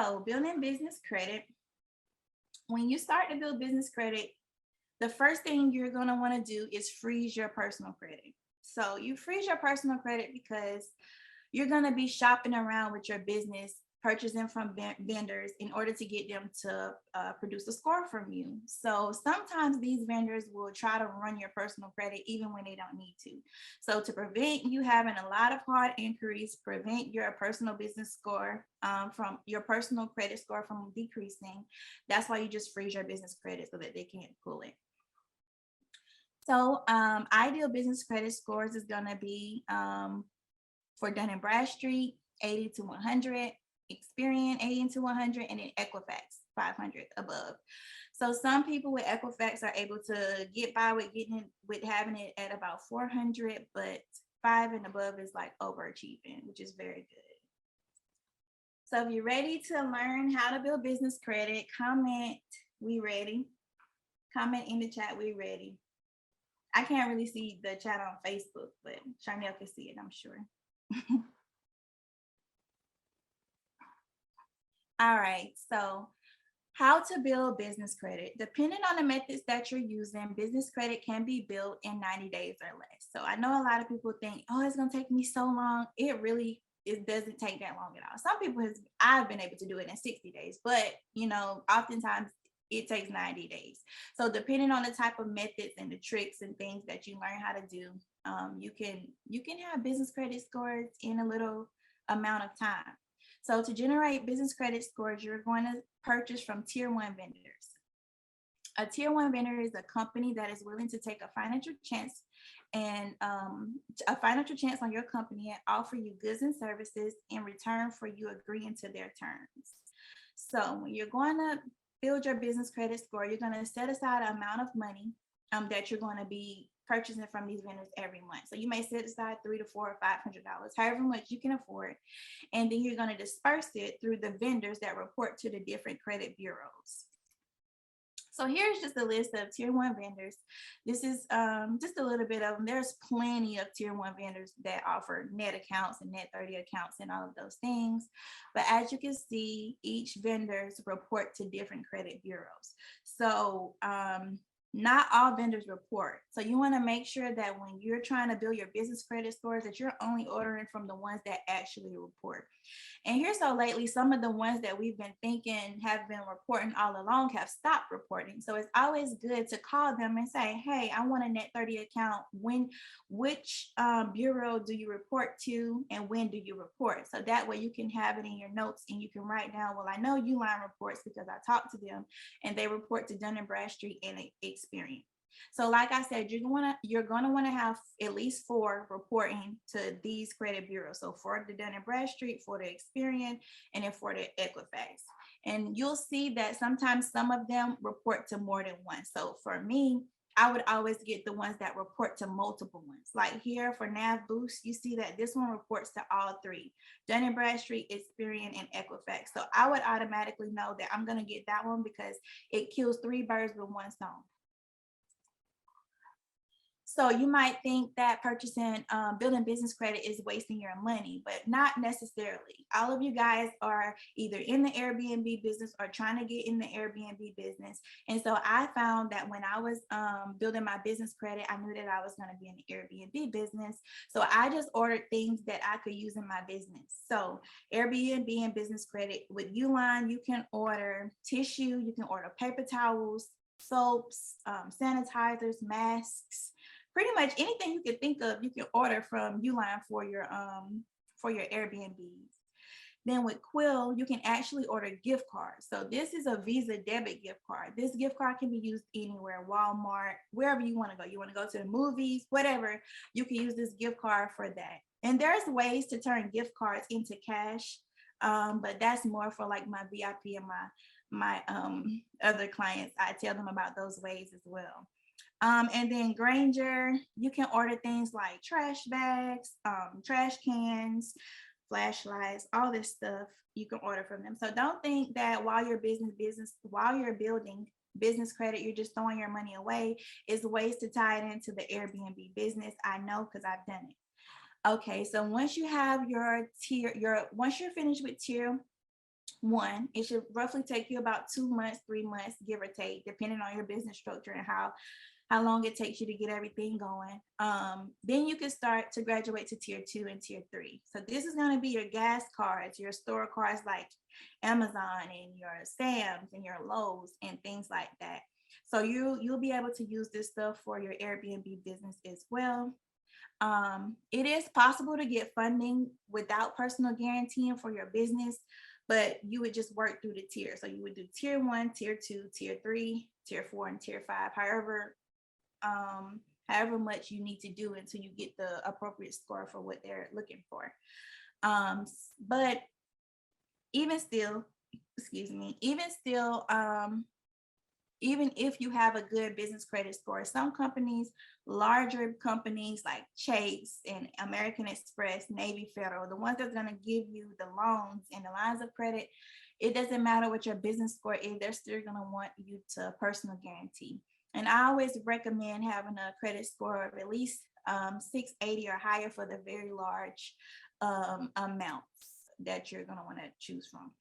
So building business credit, when you start to build business credit, the first thing you're going to want to do is freeze your personal credit. So you freeze your personal credit because you're going to be shopping around with your business, purchasing from vendors in order to get them to produce a score from you. So sometimes these vendors will try to run your personal credit even when they don't need to. So to prevent you having a lot of hard inquiries, prevent your personal business score from your personal credit score from decreasing, that's why you just freeze your business credit so that they can't pull it. So ideal business credit scores is going to be for Dun & Bradstreet, 80 to 100, Experian, 80 to 100, and then Equifax, 500 above. So some people with Equifax are able to get by with having it at about 400, but 5 and above is like overachieving, which is very good. So if you're ready to learn how to build business credit, comment, we ready. Comment in the chat, we ready. I can't really see the chat on Facebook, but Charnel can see it, I'm sure. All right, so how to build business credit. Depending on the methods that you're using, business credit can be built in 90 days or less. So I know a lot of people think, oh, it's gonna take me so long. It doesn't take that long at all. Some people I've been able to do it in 60 days, but oftentimes it takes 90 days. So depending on the type of methods and the tricks and things that you learn how to do, you can have business credit scores in a little amount of time. So to generate business credit scores, you're going to purchase from tier 1 vendors. A tier 1 vendor is a company that is willing to take a financial chance on your company and offer you goods and services in return for you agreeing to their terms. So when you're going to build your business credit score, you're going to set aside an amount of money that you're going to be purchasing from these vendors every month. So you may set aside $300 to $400 or $500, however much you can afford, and then you're going to disperse it through the vendors that report to the different credit bureaus. So here's just a list of tier 1 vendors. This is just a little bit of them. There's plenty of tier 1 vendors that offer net accounts and net 30 accounts and all of those things. But as you can see, each vendors report to different credit bureaus. So not all vendors report. So you want to make sure that when you're trying to build your business credit scores, that you're only ordering from the ones that actually report. And here, so lately, some of the ones that we've been thinking have been reporting all along have stopped reporting. So it's always good to call them and say, hey, I want a net 30 account. Which bureau do you report to and when do you report? So that way you can have it in your notes and you can write down, well, I know Uline reports because I talked to them and they report to Dun & Bradstreet and Experian. So like I said, you're going to want to have at least 4 reporting to these credit bureaus. So for the Dun & Bradstreet, for the Experian, and then for the Equifax. And you'll see that sometimes some of them report to more than one. So for me, I would always get the ones that report to multiple ones. Like here for Nav Boost, you see that this one reports to all 3, Dun & Bradstreet, Experian, and Equifax. So I would automatically know that I'm going to get that one because it kills 3 birds with one stone. So you might think that building business credit is wasting your money, but not necessarily. All of you guys are either in the Airbnb business or trying to get in the Airbnb business. And so I found that when I was building my business credit, I knew that I was going to be in the Airbnb business. So I just ordered things that I could use in my business. So Airbnb and business credit with Uline, you can order tissue, you can order paper towels, soaps, sanitizers, masks. Pretty much anything you can think of, you can order from Uline for your Airbnbs. Then with Quill, you can actually order gift cards. So this is a Visa debit gift card. This gift card can be used anywhere, Walmart, wherever you want to go. You want to go to the movies, whatever, you can use this gift card for that. And there's ways to turn gift cards into cash, but that's more for like my VIP and my other clients. I tell them about those ways as well. And then Granger, you can order things like trash bags, trash cans, flashlights, all this stuff you can order from them. So don't think that while you're building business credit, you're just throwing your money away. It's ways to tie it into the Airbnb business. I know because I've done it. Okay, so once you have once you're finished with tier One, it should roughly take you about 2 months, 3 months, give or take, depending on your business structure and how long it takes you to get everything going. Then you can start to graduate to tier two and tier three. So this is going to be your gas cards, your store cards like Amazon and your Sam's and your Lowe's and things like that. So you'll be able to use this stuff for your Airbnb business as well. It is possible to get funding without personal guaranteeing for your business, but you would just work through the tiers. So you would do tier one, tier two, tier three, tier four, and tier five. However much you need to do until you get the appropriate score for what they're looking for. But even still, excuse me, even if you have a good business credit score, some companies, larger companies like Chase and American Express, Navy Federal, the ones that's going to give you the loans and the lines of credit, it doesn't matter what your business score is, they're still going to want you to personal guarantee. And I always recommend having a credit score of at least 680 or higher for the very large amounts that you're going to want to choose from.